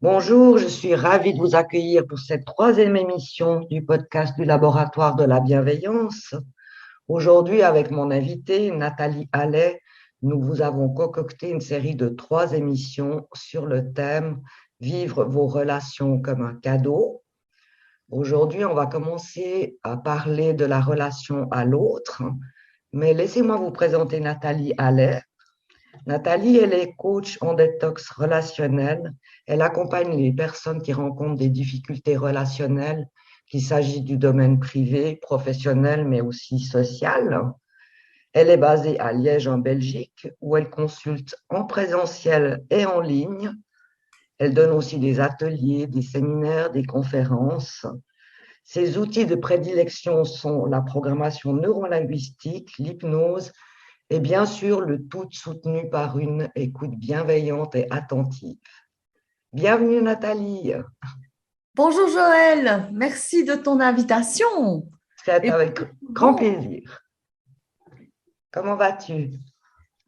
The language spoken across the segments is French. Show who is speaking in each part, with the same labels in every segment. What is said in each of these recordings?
Speaker 1: Bonjour, je suis ravie de vous accueillir pour cette troisième émission du podcast du Laboratoire de la bienveillance. Aujourd'hui, avec mon invitée Nathalie Allais, nous vous avons concocté une série de trois émissions sur le thème Vivre vos relations comme un cadeau. Aujourd'hui, on va commencer à parler de la relation à l'autre, mais laissez-moi vous présenter Nathalie Allais. Nathalie, elle est coach en détox relationnel. Elle accompagne les personnes qui rencontrent des difficultés relationnelles, qu'il s'agisse du domaine privé, professionnel, mais aussi social. Elle est basée à Liège, en Belgique, où elle consulte en présentiel et en ligne. Elle donne aussi des ateliers, des séminaires, des conférences. Ses outils de prédilection sont la programmation neurolinguistique, l'hypnose et bien sûr, le tout soutenu par une écoute bienveillante et attentive. Bienvenue Nathalie,
Speaker 2: Bonjour Joël, merci de ton invitation.
Speaker 1: c'est
Speaker 2: Et
Speaker 1: avec grand
Speaker 2: bon,
Speaker 1: plaisir. Comment vas-tu?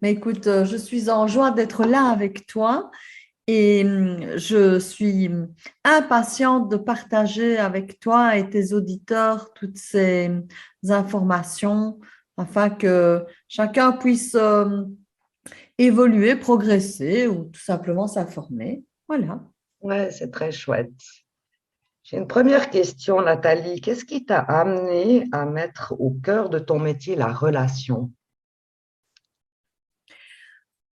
Speaker 2: mais écoute, je suis en joie d'être là avec toi et je suis impatiente de partager avec toi et tes auditeurs toutes ces informations afin que chacun puisse évoluer, progresser ou tout simplement s'informer. Voilà.
Speaker 1: Ouais, c'est très chouette. J'ai une première question, Nathalie. Qu'est-ce qui t'a amené à mettre au cœur de ton métier la relation?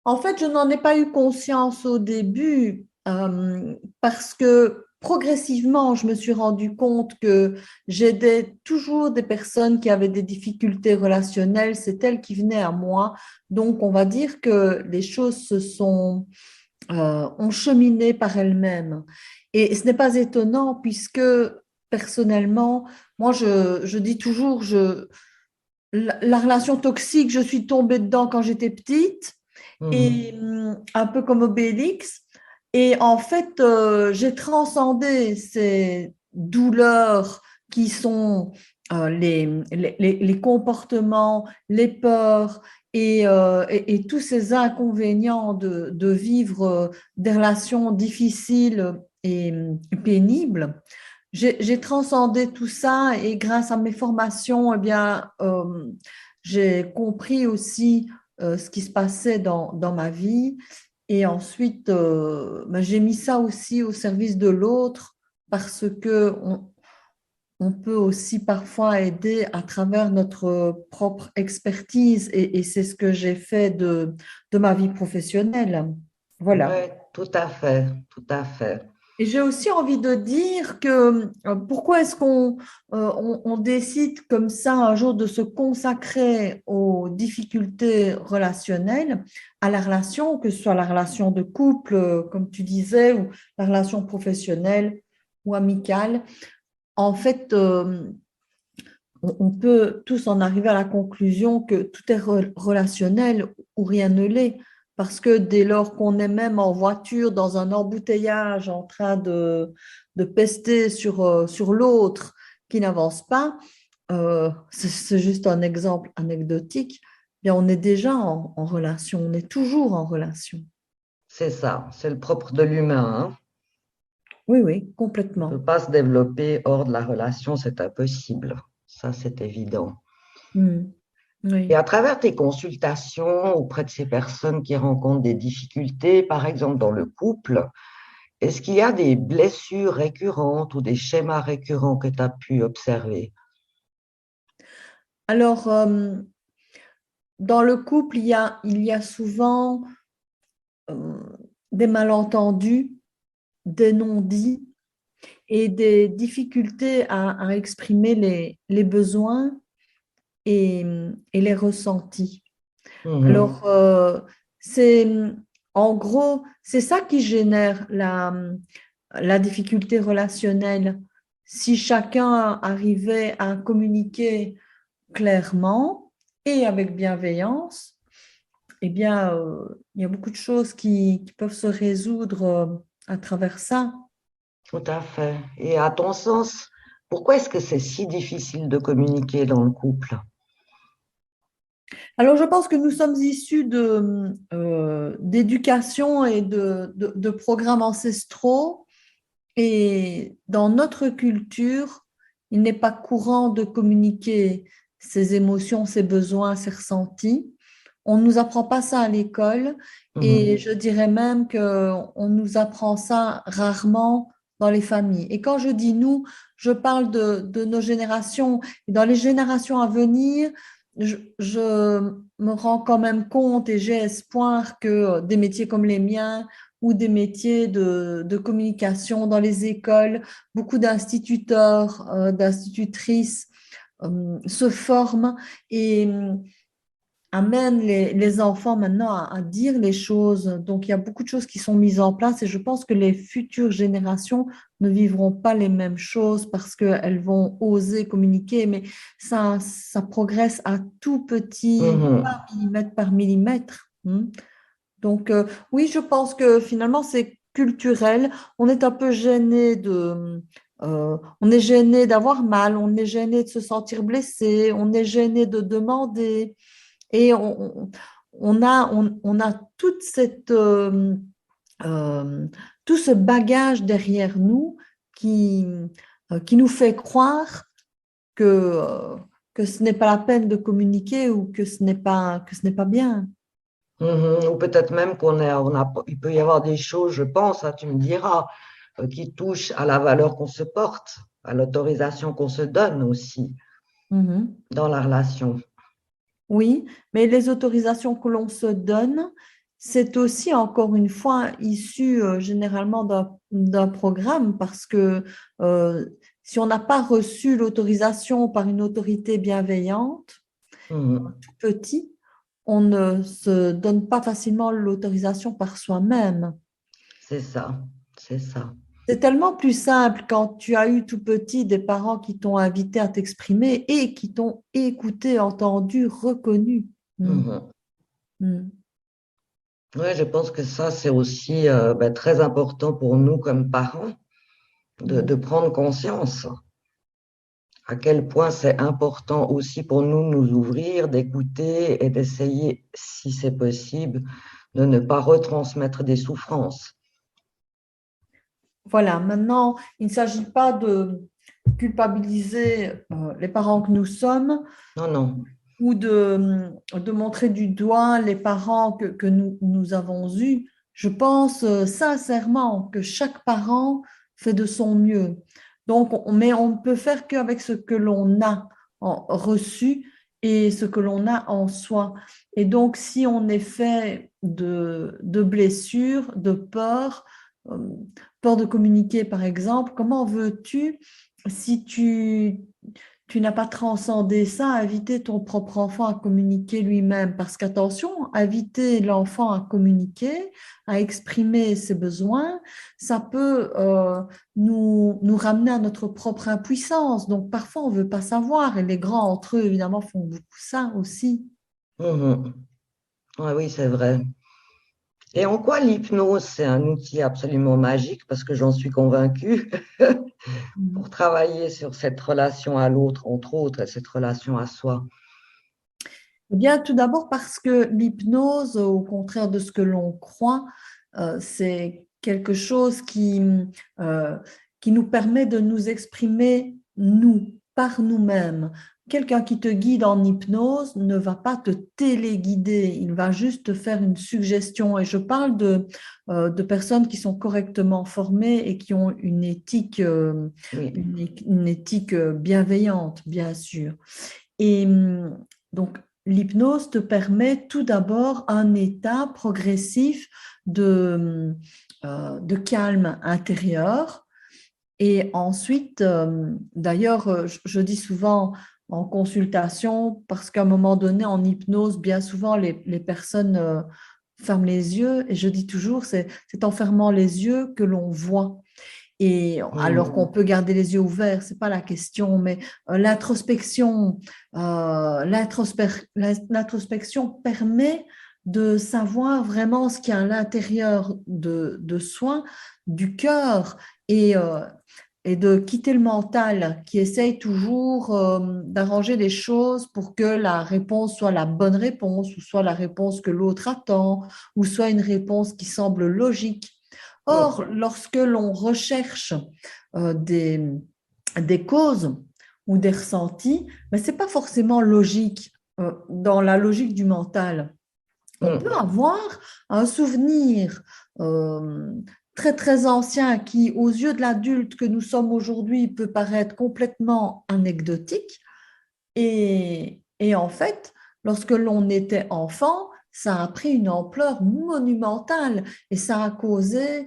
Speaker 2: En fait, je n'en ai pas eu conscience au début parce que progressivement, je me suis rendu compte que j'aidais toujours des personnes qui avaient des difficultés relationnelles. C'est elles qui venaient à moi. Donc, on va dire que les choses ont cheminé par elles-mêmes. Et ce n'est pas étonnant puisque personnellement, moi, je dis toujours, la relation toxique, je suis tombée dedans quand j'étais petite
Speaker 1: Mhm.
Speaker 2: et un peu comme Obélix. Et en fait, j'ai transcendé ces douleurs qui sont les comportements, les peurs et tous ces inconvénients de vivre des relations difficiles et pénibles. J'ai transcendé tout ça et grâce à mes formations, eh bien, j'ai compris aussi ce qui se passait dans ma vie. Et ensuite, ben, j'ai mis ça aussi au service de l'autre parce que on peut aussi parfois aider à travers notre propre expertise et c'est ce que j'ai fait de ma vie professionnelle.
Speaker 1: Oui,
Speaker 2: Voilà.
Speaker 1: tout à fait, tout à fait.
Speaker 2: Et j'ai aussi envie de dire que pourquoi est-ce qu'on décide comme ça un jour de se consacrer aux difficultés relationnelles, à la relation, que ce soit la relation de couple, comme tu disais, ou la relation professionnelle ou amicale. En fait, on peut tous en arriver à la conclusion que tout est relationnel ou rien ne l'est. Parce que dès lors qu'on est même en voiture, dans un embouteillage, en train de pester sur l'autre qui n'avance pas, c'est juste un exemple anecdotique, bien on est déjà en relation, on est toujours en relation.
Speaker 1: C'est ça, c'est le propre de l'humain, hein.
Speaker 2: Oui, oui,
Speaker 1: On ne peut
Speaker 2: complètement.
Speaker 1: pas se développer hors de la relation, c'est impossible. Ça, c'est évident.
Speaker 2: Mm.
Speaker 1: Et
Speaker 2: Oui.
Speaker 1: à travers tes consultations auprès de ces personnes qui rencontrent des difficultés, par exemple dans le couple, est-ce qu'il y a des blessures récurrentes ou des schémas récurrents que tu as pu observer?
Speaker 2: Alors, dans le couple, il y a souvent euh, des malentendus, des non-dits et des difficultés à exprimer les besoins et les ressentis.
Speaker 1: Mhm.
Speaker 2: Alors, c'est en gros, c'est ça qui génère la difficulté relationnelle. Si chacun arrivait à communiquer clairement et avec bienveillance, eh bien, il y a beaucoup de choses qui peuvent se résoudre à travers ça.
Speaker 1: Tout à fait. Et à ton sens, pourquoi est-ce que c'est si difficile de communiquer dans le couple?
Speaker 2: Alors, je pense que nous sommes issus d'éducation et de programmes ancestraux Et dans notre culture, il n'est pas courant de communiquer ses émotions, ses besoins, ses ressentis. On ne nous apprend pas ça à l'école et
Speaker 1: Mhm.
Speaker 2: je dirais même qu'on nous apprend ça rarement dans les familles. Et quand je dis nous, je parle de nos générations. Et dans les générations à venir, je me rends quand même compte et j'ai espoir que des métiers comme les miens ou des métiers de communication dans les écoles, beaucoup d'instituteurs, d'institutrices se forment et amènent les enfants maintenant à dire les choses. Donc, il y a beaucoup de choses qui sont mises en place et je pense que les futures générations ne vivront pas les mêmes choses parce qu'elles vont oser communiquer, mais ça progresse à tout petit
Speaker 1: Mhm.
Speaker 2: pas, millimètre par millimètre. Donc, oui, je pense que finalement, c'est culturel. On est un peu gêné on est gêné d'avoir mal, on est gêné de se sentir blessé, on est gêné de demander. Et on a toute euh, tout ce bagage derrière nous qui, qui nous fait croire que ce n'est pas la peine de communiquer ou que ce n'est pas bien.
Speaker 1: Mhm. Ou peut-être même il peut y avoir des choses, je pense, hein, tu me diras, qui touchent à la valeur qu'on se porte, à l'autorisation qu'on se donne aussi
Speaker 2: Mhm.
Speaker 1: dans la relation.
Speaker 2: Oui, mais les autorisations que l'on se donne, c'est aussi encore une fois issu généralement d'un programme parce que euh, si on n'a pas reçu l'autorisation par une autorité bienveillante,
Speaker 1: Mhm.
Speaker 2: tout petit, on ne se donne pas facilement l'autorisation par soi-même.
Speaker 1: C'est ça, c'est ça.
Speaker 2: C'est tellement plus simple quand tu as eu tout petit des parents qui t'ont invité à t'exprimer et qui t'ont écouté, entendu, reconnu. Mm,
Speaker 1: Mhm.
Speaker 2: mm.
Speaker 1: Ouais, je pense que ça, c'est aussi très important pour nous comme parents de
Speaker 2: Mm.
Speaker 1: prendre conscience à quel point c'est important aussi pour nous de nous ouvrir, d'écouter et d'essayer, si c'est possible, de ne pas retransmettre des souffrances.
Speaker 2: Voilà, maintenant, il ne s'agit pas de culpabiliser les parents que nous sommes
Speaker 1: Non, non.
Speaker 2: ou de montrer du doigt les parents que nous avons eus. Je pense sincèrement que chaque parent fait de son mieux. Donc, mais on ne peut faire qu'avec ce que l'on a reçu et ce que l'on a en soi. Et donc, si on est fait de blessures, de peur, euh, peur de communiquer par exemple, comment veux-tu, si tu n'as pas transcendé ça, inviter ton propre enfant à communiquer lui-même. Parce qu'attention, inviter l'enfant à communiquer, à exprimer ses besoins, ça peut nous ramener à notre propre impuissance. Donc parfois, on ne veut pas savoir. Et les grands entre eux, évidemment, font beaucoup ça aussi.
Speaker 1: Mhm. Ouais, oui, c'est vrai. Et en quoi l'hypnose, c'est un outil absolument magique, parce que j'en suis convaincue, pour travailler sur cette relation à l'autre, entre autres, et cette relation à soi.
Speaker 2: Eh bien, tout d'abord parce que l'hypnose, au contraire de ce que l'on croit, c'est quelque chose euh, qui nous permet de nous exprimer nous, par nous-mêmes. Quelqu'un qui te guide en hypnose ne va pas te téléguider, il va juste te faire une suggestion. Et je parle de personnes qui sont correctement formées et qui ont
Speaker 1: Oui.
Speaker 2: une éthique bienveillante, bien sûr. Et donc, l'hypnose te permet tout d'abord un état progressif de calme intérieur. Et ensuite, d'ailleurs, je dis souvent en consultation, parce qu'à un moment donné, en hypnose, bien souvent, les personnes ferment les yeux. Et je dis toujours, c'est en fermant les yeux que l'on voit. Et alors qu'on
Speaker 1: Mhm.
Speaker 2: peut garder les yeux ouverts, c'est pas la question, mais l'introspection, l'introspection permet de savoir vraiment ce qu'il y a à l'intérieur de soi, du cœur, et de quitter le mental qui essaye toujours d'arranger les choses pour que la réponse soit la bonne réponse, ou soit la réponse que l'autre attend, ou soit une réponse qui semble logique. Or, lorsque l'on recherche des causes ou des ressentis, mais ce n'est pas forcément logique dans la logique du mental. On peut avoir un souvenir très très ancien qui, aux yeux de l'adulte que nous sommes aujourd'hui, peut paraître complètement anecdotique. Et en fait, lorsque l'on était enfant, ça a pris une ampleur monumentale et ça a causé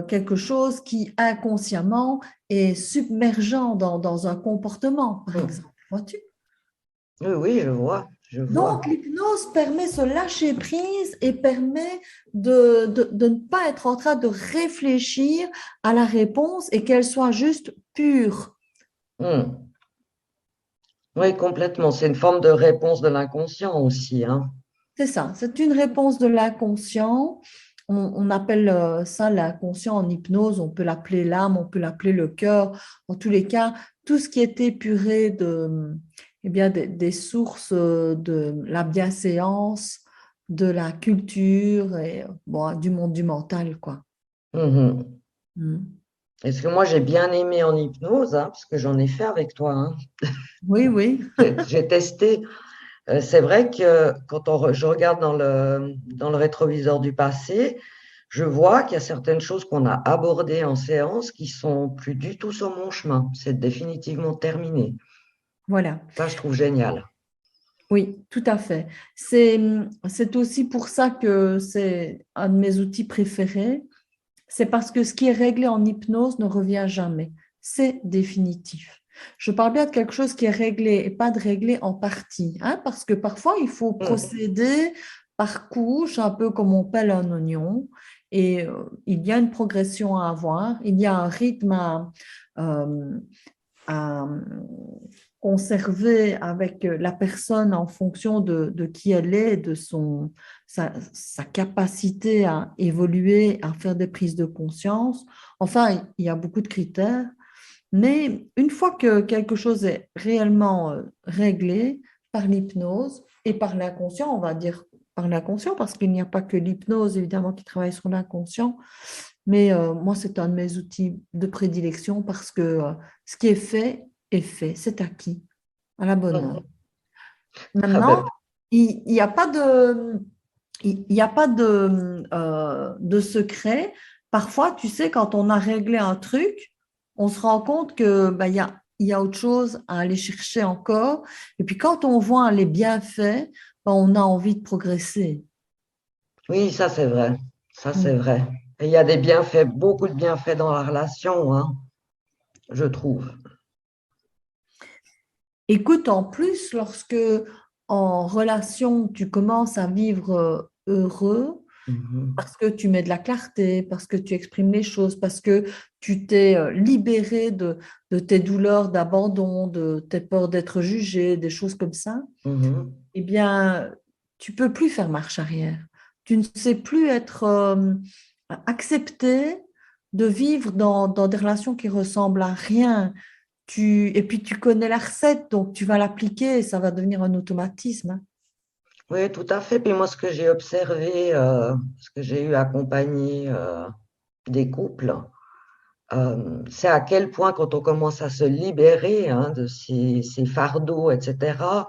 Speaker 2: quelque chose qui inconsciemment est submergent dans un comportement, par exemple. Vois-tu?
Speaker 1: Oui, oui, je vois, je vois.
Speaker 2: Donc, l'hypnose permet ce lâcher prise et permet de ne pas être en train de réfléchir à la réponse et qu'elle soit juste pure.
Speaker 1: Oui, complètement. C'est une forme de réponse de l'inconscient aussi, hein.
Speaker 2: C'est ça, c'est une réponse de l'inconscient. On appelle ça l'inconscient en hypnose, on peut l'appeler l'âme, on peut l'appeler le cœur. En tous les cas, tout ce qui est épuré eh bien, des sources de la bienséance, de la culture et bon, du monde du mental, quoi.
Speaker 1: Mhm.
Speaker 2: Mm.
Speaker 1: Est-ce que moi j'ai bien aimé en hypnose, hein, parce que j'en ai fait avec toi, hein.
Speaker 2: Oui, oui,
Speaker 1: J'ai testé. C'est vrai que quand je regarde dans le rétroviseur du passé, je vois qu'il y a certaines choses qu'on a abordées en séance qui sont plus du tout sur mon chemin. C'est définitivement terminé.
Speaker 2: voilà.
Speaker 1: Ça, je trouve génial.
Speaker 2: Oui, tout à fait. C'est aussi pour ça que c'est un de mes outils préférés. C'est parce que ce qui est réglé en hypnose ne revient jamais. C'est définitif. Je parle bien de quelque chose qui est réglé et pas de réglé en partie, hein, parce que parfois il faut procéder par couche, un peu comme on pèle un oignon, et il y a une progression à avoir, il y a un rythme euh, à conserver avec la personne en fonction de qui elle est, de sa capacité à évoluer, à faire des prises de conscience. Enfin, il y a beaucoup de critères. Mais une fois que quelque chose est réellement réglé par l'hypnose et par l'inconscient, on va dire par l'inconscient, parce qu'il n'y a pas que l'hypnose, évidemment, qui travaille sur l'inconscient, mais moi, c'est un de mes outils de prédilection parce que ce qui est fait, c'est acquis à la bonne heure.
Speaker 1: Ah
Speaker 2: Maintenant,
Speaker 1: ben,
Speaker 2: il n'y a pas de, il y a pas de secret. Parfois, tu sais, quand on a réglé un truc, on se rend compte que il y a autre chose à aller chercher encore. Et puis, quand on voit les bienfaits, on a envie de progresser.
Speaker 1: oui, ça c'est vrai. Ça c'est
Speaker 2: Mm.
Speaker 1: vrai. Et il y a des bienfaits, beaucoup de bienfaits dans la relation, hein, je trouve.
Speaker 2: Écoute, en plus, lorsque en relation, tu commences à vivre heureux,
Speaker 1: Mhm.
Speaker 2: parce que tu mets de la clarté, parce que tu exprimes les choses, parce que tu t'es libéré de tes douleurs d'abandon, de tes peurs d'être jugé, des choses comme ça,
Speaker 1: Mhm.
Speaker 2: eh bien, tu peux plus faire marche arrière. Tu ne sais plus être accepté de vivre dans des relations qui ressemblent à rien. Et puis, tu connais la recette, donc tu vas l'appliquer et ça va devenir un automatisme, hein.
Speaker 1: Oui, tout à fait. Puis moi, ce que j'ai observé, ce que j'ai eu accompagné des couples, c'est à quel point quand on commence à se libérer hein, de ces fardeaux, etc.,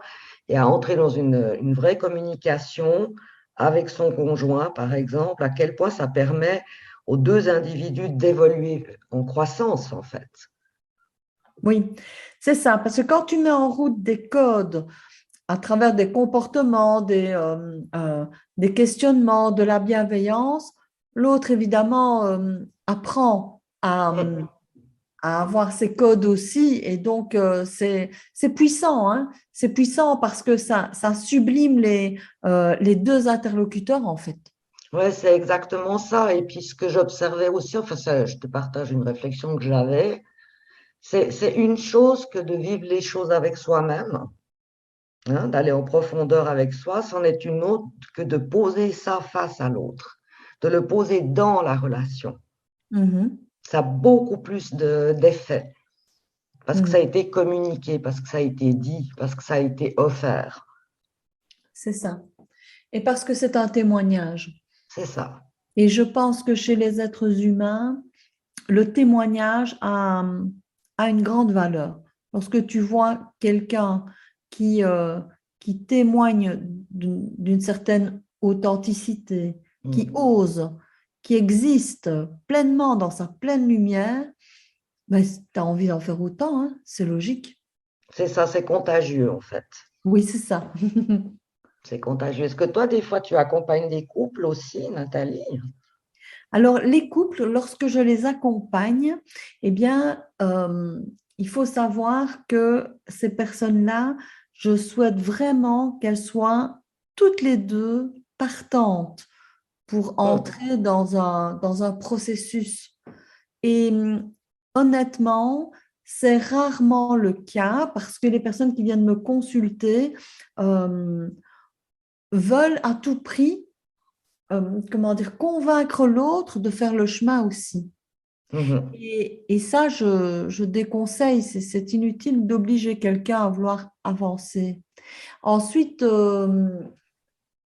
Speaker 1: et à entrer dans une vraie communication avec son conjoint, par exemple, à quel point ça permet aux deux individus d'évoluer en croissance, en fait.
Speaker 2: Oui, c'est ça, parce que quand tu mets en route des codes à travers des comportements, des questionnements, de la bienveillance, l'autre, évidemment, apprend à avoir ses codes aussi. Et donc, c'est puissant, hein. C'est puissant parce que ça sublime les deux interlocuteurs, en fait.
Speaker 1: Ouais, c'est exactement ça. Et puis ce que j'observais aussi, enfin, je te partage une réflexion que j'avais, c'est une chose que de vivre les choses avec soi-même, hein, d'aller en profondeur avec soi, c'en est une autre que de poser ça face à l'autre, de le poser dans la relation.
Speaker 2: Mhm,
Speaker 1: Ça a beaucoup plus d'effet parce que ça a
Speaker 2: mhm.
Speaker 1: été communiqué, parce que ça a été dit, parce que ça a été offert.
Speaker 2: C'est ça. Et parce que c'est un témoignage.
Speaker 1: C'est ça.
Speaker 2: Et je pense que chez les êtres humains, le témoignage a une grande valeur. Lorsque tu vois quelqu'un qui, euh, qui témoigne d'une certaine authenticité, qui
Speaker 1: Mm.
Speaker 2: ose, qui existe pleinement dans sa pleine lumière, ben, tu as envie d'en faire autant, hein, c'est logique.
Speaker 1: C'est ça, c'est contagieux en fait.
Speaker 2: Oui, c'est ça.
Speaker 1: C'est contagieux. Est-ce que toi, des fois, tu accompagnes des couples aussi, Nathalie?
Speaker 2: Alors, les couples, lorsque je les accompagne, eh bien, il faut savoir que ces personnes-là, je souhaite vraiment qu'elles soient toutes les deux partantes pour
Speaker 1: Mm.
Speaker 2: entrer dans un processus. Et honnêtement, c'est rarement le cas parce que les personnes qui viennent me consulter euh, veulent à tout prix, comment dire, convaincre l'autre de faire le chemin aussi.
Speaker 1: Mhm.
Speaker 2: Et ça, je déconseille, c'est inutile d'obliger quelqu'un à vouloir avancer. Ensuite,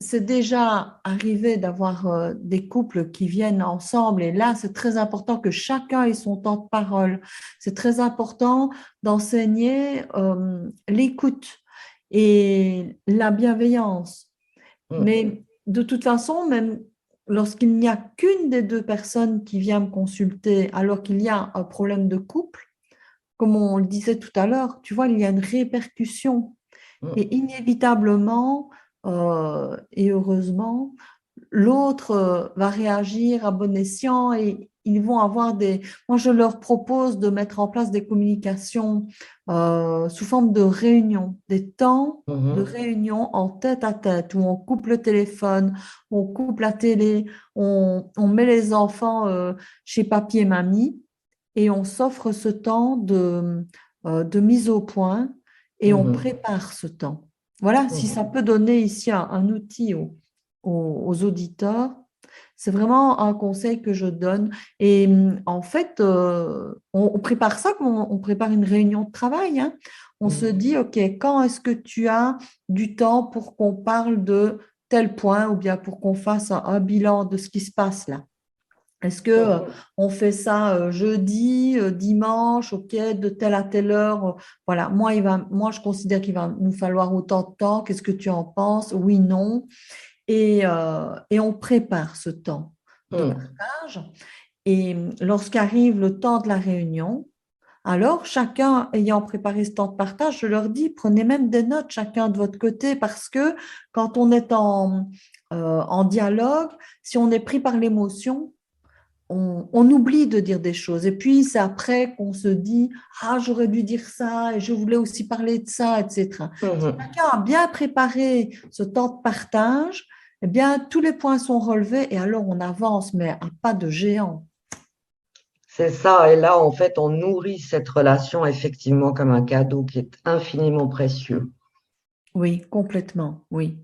Speaker 2: c'est déjà arrivé d'avoir des couples qui viennent ensemble et là, c'est très important que chacun ait son temps de parole. C'est très important d'enseigner l'écoute et la bienveillance.
Speaker 1: Mm.
Speaker 2: Mais de toute façon, même lorsqu'il n'y a qu'une des deux personnes qui vient me consulter alors qu'il y a un problème de couple, comme on le disait tout à l'heure, tu vois, il y a une répercussion.
Speaker 1: Mm.
Speaker 2: Et inévitablement, et heureusement, l'autre va réagir à bon escient et ils vont avoir des... Moi, je leur propose de mettre en place des communications sous forme de réunions, des temps de
Speaker 1: Mhm.
Speaker 2: réunion en tête à tête où on coupe le téléphone, on coupe la télé, on met les enfants chez papy et mamie et on s'offre ce temps de mise au point et on
Speaker 1: Mhm.
Speaker 2: prépare ce temps. Voilà, si ça
Speaker 1: Mhm.
Speaker 2: peut donner ici un outil aux auditeurs, c'est vraiment un conseil que je donne. Et en fait, on prépare ça comme on prépare une réunion de travail, hein. On se
Speaker 1: Mhm.
Speaker 2: dit, OK, quand est-ce que tu as du temps pour qu'on parle de tel point ou bien pour qu'on fasse un bilan de ce qui se passe là? Est-ce que
Speaker 1: Mhm.
Speaker 2: on fait ça jeudi, dimanche, ok, de telle à telle heure? Voilà, moi, je considère qu'il va nous falloir autant de temps. Qu'est-ce que tu en penses? Oui, non. Et on prépare ce temps de
Speaker 1: Mhm.
Speaker 2: partage. Et lorsqu'arrive le temps de la réunion, alors chacun ayant préparé ce temps de partage, je leur dis, prenez même des notes chacun de votre côté parce que quand on est en dialogue, si on est pris par l'émotion, on oublie de dire des choses. Et puis, c'est après qu'on se dit, ah, j'aurais dû dire ça et je voulais aussi parler de ça, etc. Si
Speaker 1: Mhm.
Speaker 2: chacun a bien préparé ce temps de partage, eh bien, tous les points sont relevés et alors on avance, mais à pas de géant.
Speaker 1: C'est ça. Et là, en fait, on nourrit cette relation effectivement comme un cadeau qui est infiniment précieux.
Speaker 2: Oui, complètement, oui.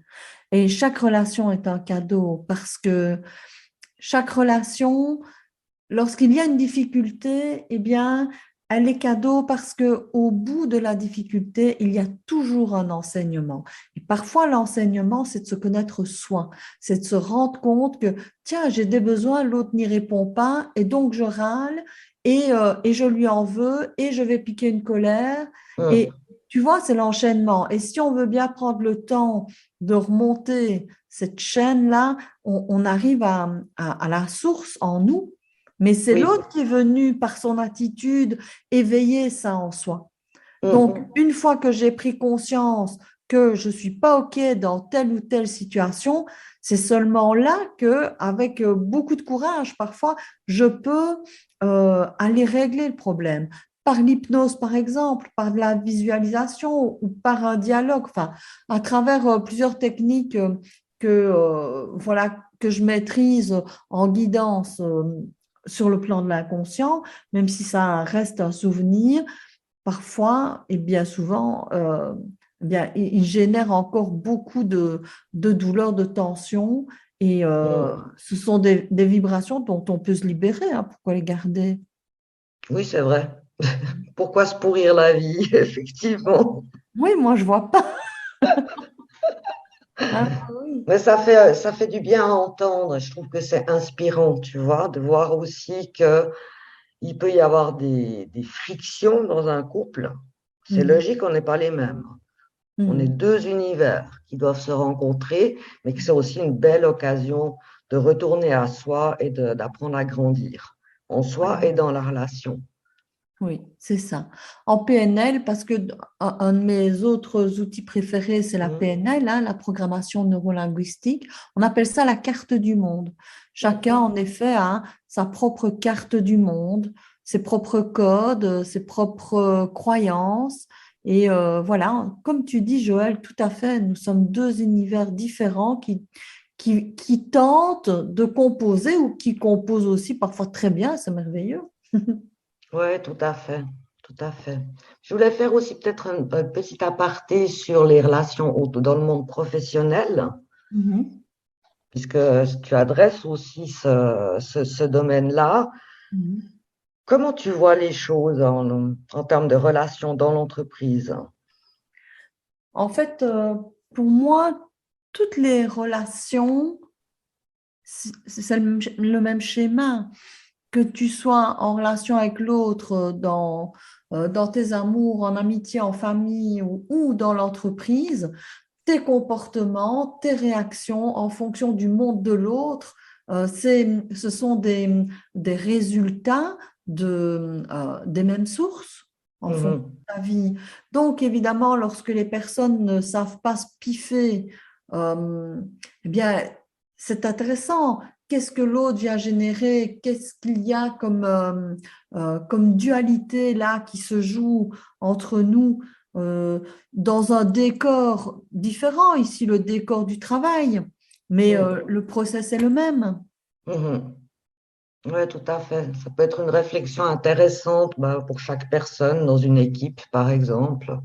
Speaker 2: Et chaque relation est un cadeau parce que chaque relation, lorsqu'il y a une difficulté, eh bien, elle est cadeau parce que au bout de la difficulté, il y a toujours un enseignement. Et parfois, l'enseignement, c'est de se connaître soi, c'est de se rendre compte que, tiens, j'ai des besoins, l'autre n'y répond pas, et donc je râle, et je lui en veux, et je vais piquer une colère. Et
Speaker 1: Mhm.
Speaker 2: tu vois, c'est l'enchaînement. Et si on veut bien prendre le temps de remonter cette chaîne-là, on arrive à la source en nous, mais c'est
Speaker 1: Oui.
Speaker 2: l'autre qui est venu par son attitude éveiller ça en soi. Donc,
Speaker 1: Mhm.
Speaker 2: une fois que j'ai pris conscience que je ne suis pas OK dans telle ou telle situation, c'est seulement là que, avec beaucoup de courage, parfois, je peux aller régler le problème. Par l'hypnose, par exemple, par de la visualisation ou par un dialogue, enfin, à travers plusieurs techniques voilà, que je maîtrise en guidance sur le plan de l'inconscient, même si ça reste un souvenir, parfois et bien souvent, bien, il génère encore beaucoup de douleurs, de tensions. Et
Speaker 1: Mhm.
Speaker 2: ce sont des vibrations dont on peut se libérer, hein, pourquoi les garder?
Speaker 1: Oui, c'est vrai. Pourquoi se pourrir la vie, effectivement?
Speaker 2: Oui, moi, je vois pas. Ah oui.
Speaker 1: Mais ça fait du bien à entendre. Je trouve que c'est inspirant, tu vois, de voir aussi que il peut y avoir des frictions dans un couple. C'est
Speaker 2: Mhm.
Speaker 1: logique, on n'est pas les mêmes. On est
Speaker 2: Mhm.
Speaker 1: deux univers qui doivent se rencontrer, mais que c'est aussi une belle occasion de retourner à soi et d'apprendre à grandir en soi et dans la relation.
Speaker 2: Oui, c'est ça. En PNL, parce que un de mes autres outils préférés, c'est la
Speaker 1: Mhm.
Speaker 2: PNL, hein, la programmation neurolinguistique. On appelle ça la carte du monde. Chacun, en effet, a sa propre carte du monde, ses propres codes, ses propres croyances. Et voilà, comme tu dis, Joël, tout à fait, nous sommes deux univers différents qui tentent de composer ou qui composent aussi parfois très bien, c'est merveilleux.
Speaker 1: Oui, tout à fait, tout à fait. Je voulais faire aussi peut-être un petit aparté sur les relations dans le monde professionnel,
Speaker 2: Mhm.
Speaker 1: puisque tu adresses aussi ce domaine-là.
Speaker 2: Mhm.
Speaker 1: Comment tu vois les choses en termes de relations dans l'entreprise?
Speaker 2: En fait, pour moi, toutes les relations, c'est le même schéma. Que tu sois en relation avec l'autre dans tes amours, en amitié, en famille ou dans l'entreprise, tes comportements, tes réactions en fonction du monde de l'autre, ce sont des résultats des mêmes sources en fonction
Speaker 1: Mhm,
Speaker 2: de ta vie. Donc, évidemment, lorsque les personnes ne savent pas se piffer, euh, eh bien, c'est intéressant. Qu'est-ce que l'autre vient générer? Qu'est-ce qu'il y a comme dualité là qui se joue entre nous? Dans un décor différent, ici le décor du travail, mais
Speaker 1: mhm,
Speaker 2: le process est le même.
Speaker 1: mhm. Oui, tout à fait. Ça peut être une réflexion intéressante bah, pour chaque personne dans une équipe, par exemple, de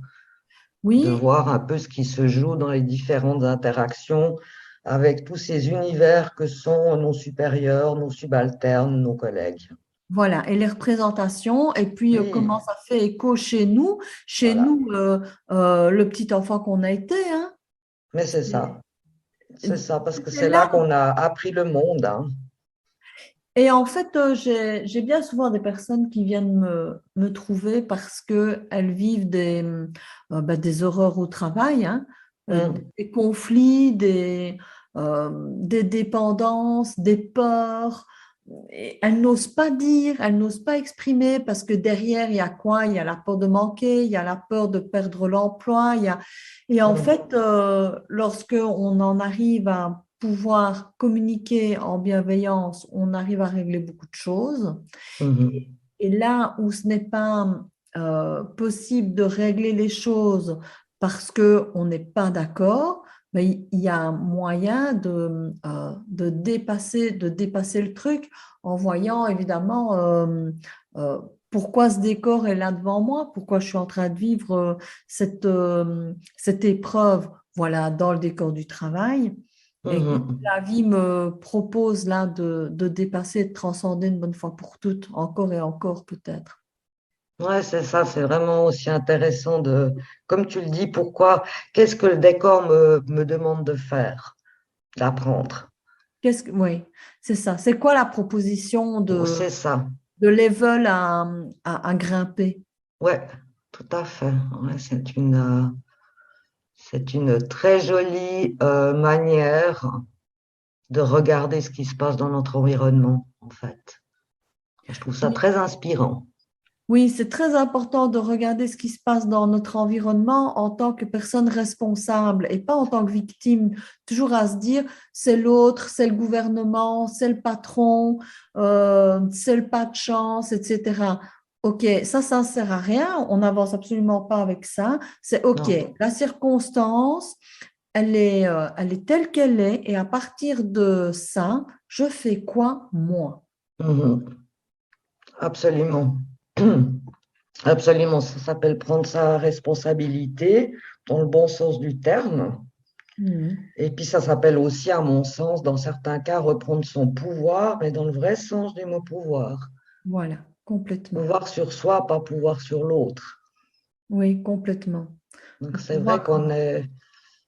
Speaker 2: Oui,
Speaker 1: voir un peu ce qui se joue dans les différentes interactions avec tous ces univers que sont nos supérieurs, nos subalternes, nos collègues.
Speaker 2: voilà, et les représentations, et puis
Speaker 1: Oui,
Speaker 2: comment ça fait écho chez
Speaker 1: voilà.
Speaker 2: nous le petit enfant qu'on a été, hein.
Speaker 1: Mais c'est ça, parce que
Speaker 2: C'est
Speaker 1: c'est là
Speaker 2: là.
Speaker 1: qu'on a appris le monde, hein.
Speaker 2: Et en fait, j'ai bien souvent des personnes qui viennent me trouver parce qu'elles vivent des horreurs au travail, hein,
Speaker 1: Hum,
Speaker 2: des conflits, des dépendances, des peurs. Et elles n'osent pas dire, elles n'osent pas exprimer parce que derrière, il y a quoi? Il y a la peur de manquer, il y a la peur de perdre l'emploi. Et en
Speaker 1: hum,
Speaker 2: fait, lorsque on en arrive à pouvoir communiquer en bienveillance, on arrive à régler beaucoup de choses. Et,
Speaker 1: hum,
Speaker 2: et là où ce n'est pas possible de régler les choses parce qu'on n'est pas d'accord, mais il y a un moyen de dépasser le truc en voyant évidemment pourquoi ce décor est là devant moi, pourquoi je suis en train de vivre cette épreuve, voilà, dans le décor du travail. Et que
Speaker 1: hum.
Speaker 2: la vie me propose là de dépasser, de transcender une bonne fois pour toutes, encore et encore peut-être.
Speaker 1: Ouais, c'est ça, c'est vraiment aussi intéressant comme tu le dis, qu'est-ce que le décor me demande de faire, d'apprendre.
Speaker 2: Oui, c'est ça. C'est quoi la proposition
Speaker 1: C'est ça.
Speaker 2: de level à grimper?
Speaker 1: Ouais, tout à fait. Ouais, c'est une très jolie manière de regarder ce qui se passe dans notre environnement, en fait. Je trouve ça très inspirant.
Speaker 2: Oui, c'est très important de regarder ce qui se passe dans notre environnement en tant que personne responsable et pas en tant que victime. Toujours à se dire, c'est l'autre, c'est le gouvernement, c'est le patron, c'est le pas de chance, etc. OK, ça ne sert à rien. On n'avance absolument pas avec ça. C'est OK,
Speaker 1: Non.
Speaker 2: la circonstance, elle est telle qu'elle est et à partir de ça, je fais quoi moi?
Speaker 1: Mhm. Absolument. Absolument. Ça s'appelle prendre sa responsabilité dans le bon sens du terme.
Speaker 2: Mhm.
Speaker 1: Et puis ça s'appelle aussi, à mon sens, dans certains cas, reprendre son pouvoir, mais dans le vrai sens du mot pouvoir.
Speaker 2: Voilà, complètement.
Speaker 1: Pouvoir sur soi, pas pouvoir sur l'autre.
Speaker 2: Oui, complètement.
Speaker 1: Donc
Speaker 2: Le
Speaker 1: c'est vrai
Speaker 2: pouvoir.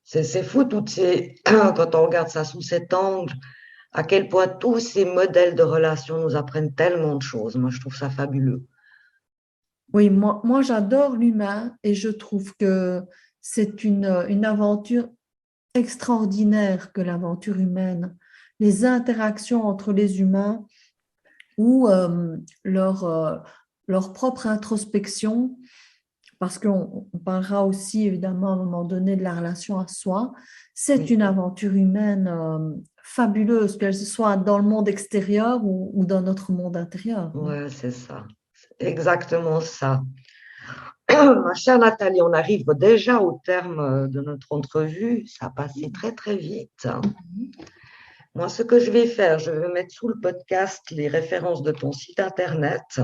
Speaker 1: C'est fou, quand on regarde ça sous cet angle, à quel point tous ces modèles de relations nous apprennent tellement de choses. Moi, je trouve ça fabuleux.
Speaker 2: Oui, moi j'adore l'humain et je trouve que c'est une aventure extraordinaire que l'aventure humaine. Les interactions entre les humains ou leur propre introspection, parce qu'on parlera aussi évidemment à un moment donné de la relation à soi, c'est
Speaker 1: Oui,
Speaker 2: une aventure humaine fabuleuse, qu'elle soit dans le monde extérieur ou dans notre monde intérieur.
Speaker 1: ouais, c'est ça. C'est exactement ça. Ma chère Nathalie, on arrive déjà au terme de notre entrevue. Ça a passé très, très vite. Moi, ce que je vais faire, je vais mettre sous le podcast les références de ton site internet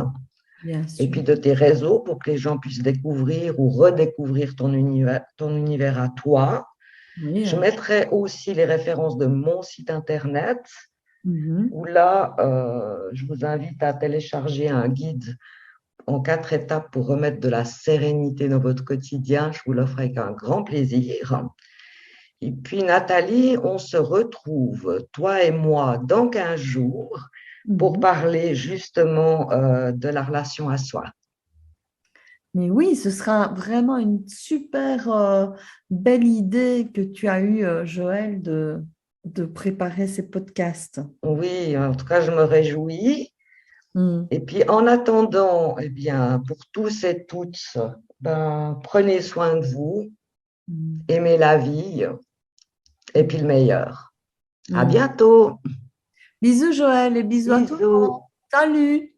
Speaker 2: Bien
Speaker 1: et
Speaker 2: sûr.
Speaker 1: puis de tes réseaux pour que les gens puissent découvrir ou redécouvrir ton univers à toi.
Speaker 2: Oui,
Speaker 1: Je mettrai aussi les références de mon site internet
Speaker 2: mhm.
Speaker 1: où là, je vous invite à télécharger un guide en 4 étapes pour remettre de la sérénité dans votre quotidien. Je vous l'offre avec un grand plaisir. Et puis, Nathalie, on se retrouve, toi et moi, dans 15 jours pour
Speaker 2: Mhm.
Speaker 1: parler justement de la relation à soi.
Speaker 2: Mais oui, ce sera vraiment une super belle idée que tu as eue, Joël, de préparer ces podcasts.
Speaker 1: Oui, en tout cas, je me réjouis.
Speaker 2: Mm.
Speaker 1: Et puis, en attendant, eh bien, pour tous et toutes, ben, prenez soin de vous,
Speaker 2: Mm.
Speaker 1: aimez la vie et puis le meilleur. À
Speaker 2: Mm.
Speaker 1: bientôt.
Speaker 2: Bisous, Joël, et bisous à tout le
Speaker 1: Bisous.
Speaker 2: monde. Salut!